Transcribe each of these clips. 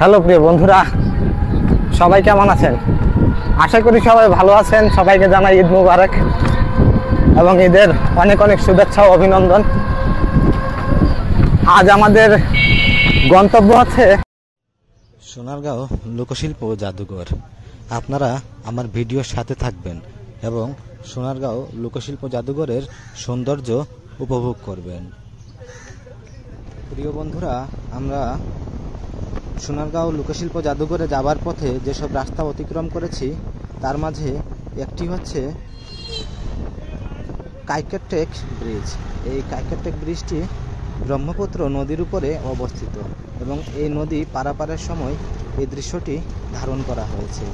Hello প্রিয় বন্ধুরা, সবাই কেমন আছেন? আশা করি সবাই ভালো আছেন। সবাইকে জানাই ঈদ মুবারক এবং ঈদের অনেক অনেক শুভেচ্ছা ও অভিনন্দন। আজ আমাদের গন্তব্য হচ্ছে সোনারগাঁও লোকশিল্প জাদুঘর। আপনারা আমার ভিডিওর সাথে থাকবেন এবং সোনারগাঁও লোকশিল্প জাদুঘরের সৌন্দর্য উপভোগ করবেন। প্রিয় বন্ধুরা, আমরা সোনারগাঁও লোকশিল্প জাদুঘরে যাবার পথে যেসব রাস্তা অতিক্রম করেছি তার মাঝে একটি হচ্ছে কাইকেরটেক ব্রিজ। এই কাইকেরটেক ব্রিজটি ব্রহ্মপুত্র নদীর উপরে অবস্থিত এবং এই নদী পারাপারের সময় এই দৃশ্যটি ধারণ করা হয়েছে।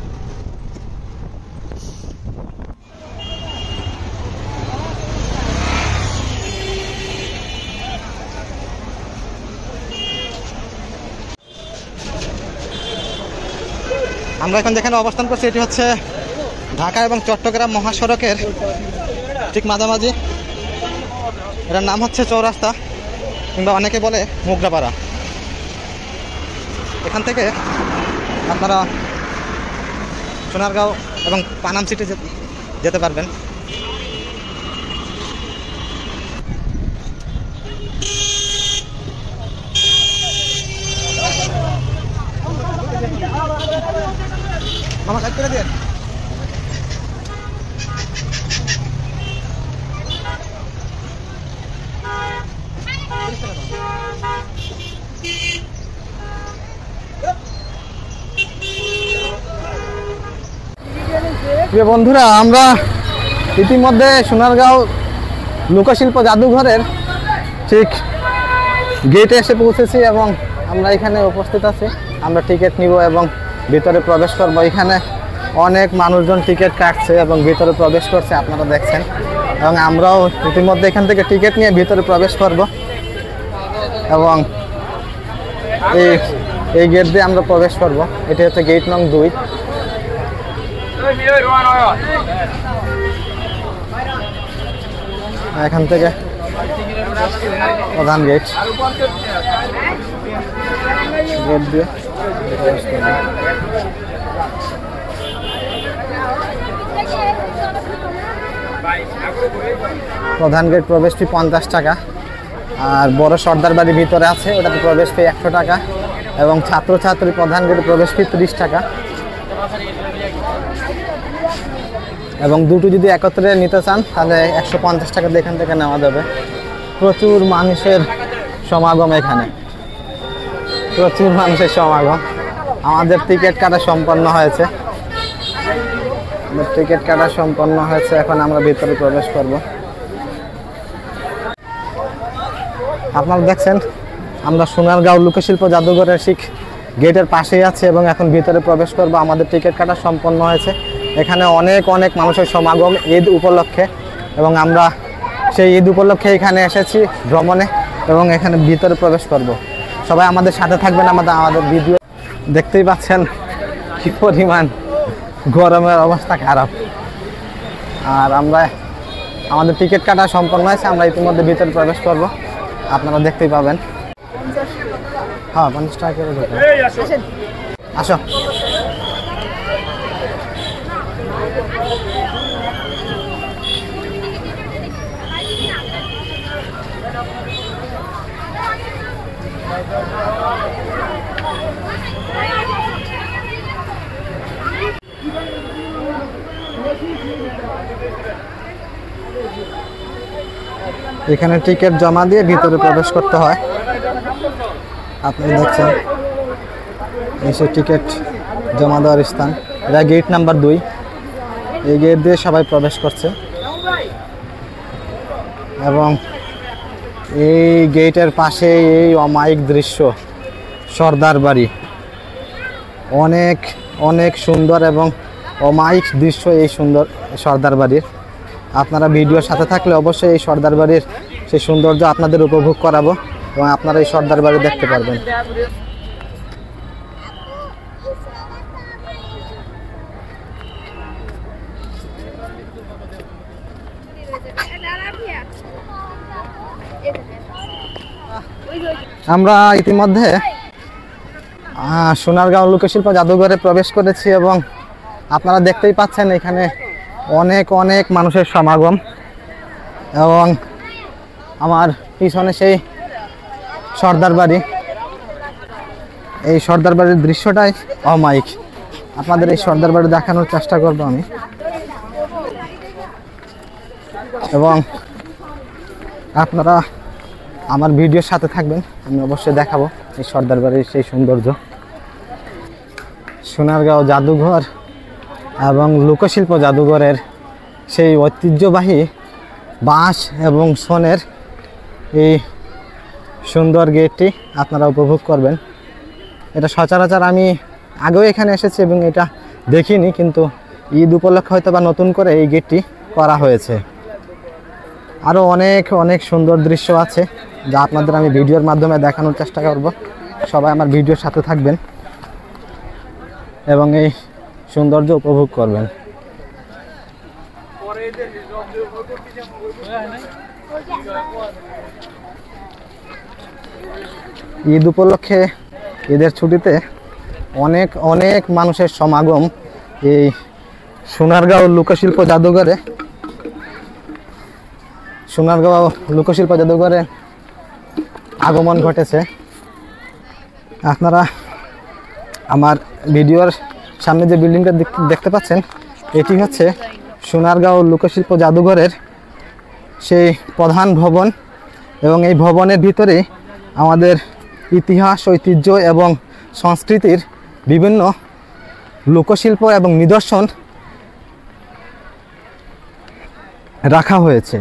আমরা এখন যেখানে অবস্থান করছি এটি হচ্ছে ঢাকা এবং চট্টগ্রাম মহাসড়কের ঠিক মাঝামাঝি। এটার নাম হচ্ছে চৌরাস্তা কিংবা অনেকে বলে মুগরাপাড়া। এখান থেকে আপনারা সোনারগাঁও এবং পানাম সিটি যেতে পারবেন। মামা সাইড করে দিয়ে প্রিয় বন্ধুরা, আমরা ইতিমধ্যে সোনারগাঁও লোকশিল্প জাদুঘরের ঠিক গেটে এসে পৌঁছেছি এবং আমরা এখানে উপস্থিত আছি। আমরা টিকিট নিব এবং ভিতরে প্রবেশ করব। এখানে অনেক মানুষজন টিকিট কাটছে এবং ভিতরে প্রবেশ করছে, আপনারা দেখছেন। এবং আমরাও ইতিমধ্যে এখান থেকে টিকিট নিয়ে ভিতরে প্রবেশ করব এবং এই গেট দিয়ে আমরা প্রবেশ করব। এটি হচ্ছে গেট নং 2। এখান থেকে প্রধান গেট দিয়ে প্রধান গেট প্রবেশ ফি 50 টাকা। আর বড় সর্দার বাড়ির ভিতরে আছে, ওটাতে প্রবেশ ফি 100 টাকা এবং ছাত্রছাত্রী প্রধান গেটে প্রবেশ ফি 30 টাকা। এবং দুটো যদি একত্রে নিতে চান তাহলে 150 টাকা দিয়ে এখান থেকে নেওয়া যাবে। প্রচুর মানুষের সমাগম, এখানে প্রচুর মানুষের সমাগম। আমাদের টিকিট কাটা সম্পন্ন হয়েছে, এখন আমরা ভিতরে প্রবেশ করব। আপনারা দেখছেন আমরা সোনারগাঁও লোকশিল্প জাদুঘরের ঠিক গেটের পাশেই আছে এবং এখন ভিতরে প্রবেশ করব। আমাদের টিকিট কাটা সম্পন্ন হয়েছে। এখানে অনেক অনেক মানুষের সমাগম ঈদ উপলক্ষে এবং আমরা সেই ঈদ উপলক্ষে এখানে এসেছি ভ্রমণে এবং এখানে ভিতরে প্রবেশ করব। সবাই আমাদের সাথে থাকবেন। আমাদের ভিডিও দেখতেই পাচ্ছেন কি পরিমাণ গরমের অবস্থা খারাপ। আর আমাদের টিকিট কাটা সম্পন্ন হয়েছে, আমরা ইতিমধ্যে ভিতরে প্রবেশ করব, আপনারা দেখতেই পাবেন। হ্যাঁ, 50 টাকা করে আসো। এখানে টিকিট জমা দিয়ে ভিতরে প্রবেশ করতে হয়। আপনারা দেখছেন এসে টিকিট জমা দেওয়ার স্থান। এটা গেট নাম্বার 2। এই গেট দিয়ে সবাই প্রবেশ করছে এবং এই গেটের পাশে এই অমায়িক দৃশ্য সর্দার বাড়ি। অনেক অনেক সুন্দর এবং অমায়িক দৃশ্য এই সুন্দর সর্দার বাড়ির। আপনারা ভিডিওর সাথে থাকলে অবশ্যই এই সর্দার বাড়ির সেই সৌন্দর্য আপনাদের উপভোগ করাবো এবং আপনারা এই সর্দার বাড়ি দেখতে পারবেন। আমরা ইতিমধ্যে সোনারগাঁও লোকশিল্প জাদুঘরে প্রবেশ করেছি এবং আপনারা দেখতেই পাচ্ছেন এখানে অনেক অনেক মানুষের সমাগম এবং আমার পিছনে সেই সর্দার বাড়ি, এই সর্দার বাড়ির দৃশ্যটাই অমায়িক। আপনাদের এই সর্দার বাড়ি দেখানোর চেষ্টা করব আমি, এবং আপনারা আমার ভিডিওর সাথে থাকবেন। আমি অবশ্যই দেখাবো এই সর্দার বাড়ির সেই সৌন্দর্য। সোনারগাঁও জাদুঘর এবং লোকশিল্প জাদুঘরের সেই ঐতিহ্যবাহী বাঁশ এবং সোনের এই সুন্দর গেটটি আপনারা উপভোগ করবেন। এটা সচরাচর আমি আগেও এখানে এসেছি এবং এটা দেখিনি, কিন্তু ঈদ উপলক্ষে হয়তো বা নতুন করে এই গেটটি করা হয়েছে। আরও অনেক অনেক সুন্দর দৃশ্য আছে যা আপনাদের আমি ভিডিওর মাধ্যমে দেখানোর চেষ্টা করব। সবাই আমার ভিডিওর সাথে থাকবেন এবং এই সৌন্দর্য উপভোগ করবেন। ঈদ উপলক্ষে, ঈদের ছুটিতে অনেক অনেক মানুষের সমাগম এই সোনারগাঁও লোকশিল্প জাদুঘরে। সোনারগাঁও লোকশিল্প জাদুঘরে আগমন ঘটেছে। আপনারা আমার ভিডিওর সামনে যে বিল্ডিংটা দেখতে পাচ্ছেন, এটি হচ্ছে সোনারগাঁও লোকশিল্প জাদুঘরের সেই প্রধান ভবন, এবং এই ভবনের ভিতরে আমাদের ইতিহাস, ঐতিহ্য এবং সংস্কৃতির বিভিন্ন লোকশিল্প এবং নিদর্শন রাখা হয়েছে।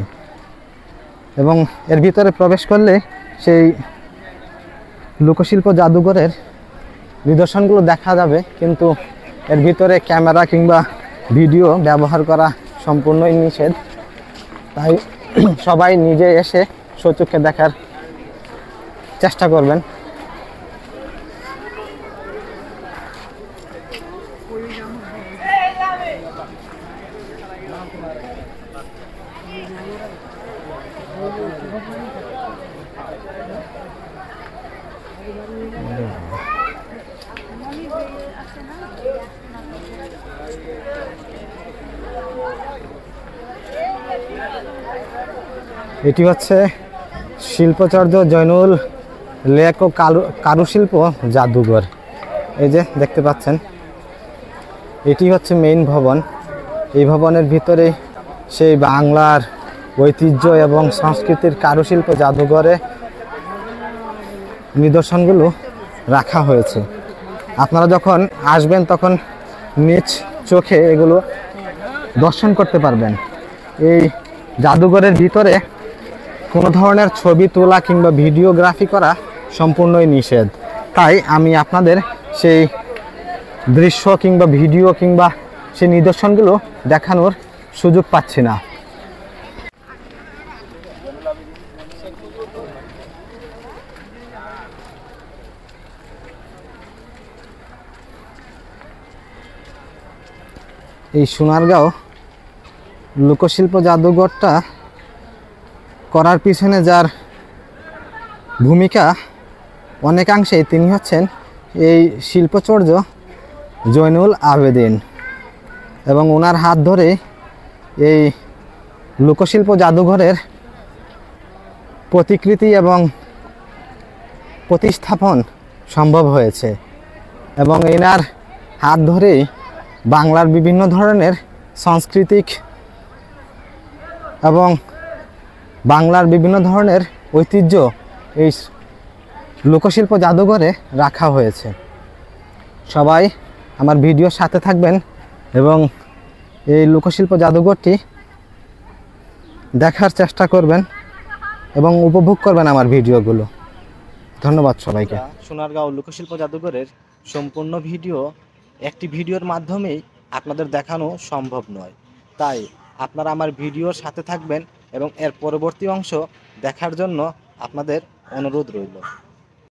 এবং এর ভিতরে প্রবেশ করলে সেই লোকশিল্প জাদুঘরের নিদর্শনগুলো দেখা যাবে, কিন্তু এর ভিতরে ক্যামেরা কিংবা ভিডিও ব্যবহার করা সম্পূর্ণই নিষেধ। তাই সবাই নিজে এসে স্বচক্ষে দেখার চেষ্টা করবেন। এটি হচ্ছে শিল্পাচার্য জয়নুল লেক ও কারুশিল্প জাদুঘর। এই যে দেখতে পাচ্ছেন, এটি হচ্ছে মেইন ভবন। এই ভবনের ভিতরে সেই বাংলার ঐতিহ্য এবং সংস্কৃতির কারুশিল্প জাদুঘরে নিদর্শনগুলো রাখা হয়েছে। আপনারা যখন আসবেন তখন নিজ চোখে এগুলো দর্শন করতে পারবেন। এই জাদুঘরের ভিতরে কোনো ধরনের ছবি তোলা কিংবা ভিডিওগ্রাফি করা সম্পূর্ণই নিষেধ। তাই আমি আপনাদের সেই দৃশ্য কিংবা ভিডিও কিংবা সেই নিদর্শনগুলো দেখানোর সুযোগ পাচ্ছি না। এই সোনারগাঁও লোকশিল্প জাদুঘরটা করার পিছনে যার ভূমিকা অনেকাংশেই, তিনি হচ্ছেন এই শিল্পাচার্য জয়নুল আবেদিন, এবং ওনার হাত ধরে এই লোকশিল্প জাদুঘরের প্রতিকৃতি এবং প্রতিস্থাপন সম্ভব হয়েছে। এবং এনার হাত ধরেই বাংলার বিভিন্ন ধরনের সাংস্কৃতিক এবং বাংলার বিভিন্ন ধরনের ঐতিহ্য এই লোকশিল্প জাদুঘরে রাখা হয়েছে। সবাই আমার ভিডিওর সাথে থাকবেন এবং এই লোকশিল্প জাদুঘরটি দেখার চেষ্টা করবেন এবং উপভোগ করবেন আমার ভিডিওগুলো। ধন্যবাদ সবাইকে। সোনারগাঁও লোকশিল্প জাদুঘরের সম্পূর্ণ ভিডিও একটি ভিডিওর মাধ্যমেই আপনাদের দেখানো সম্ভব নয়, তাই আপনারা আমার ভিডিওর সাথে থাকবেন এবং এর পরবর্তী অংশ দেখার জন্য আপনাদের অনুরোধ রইল।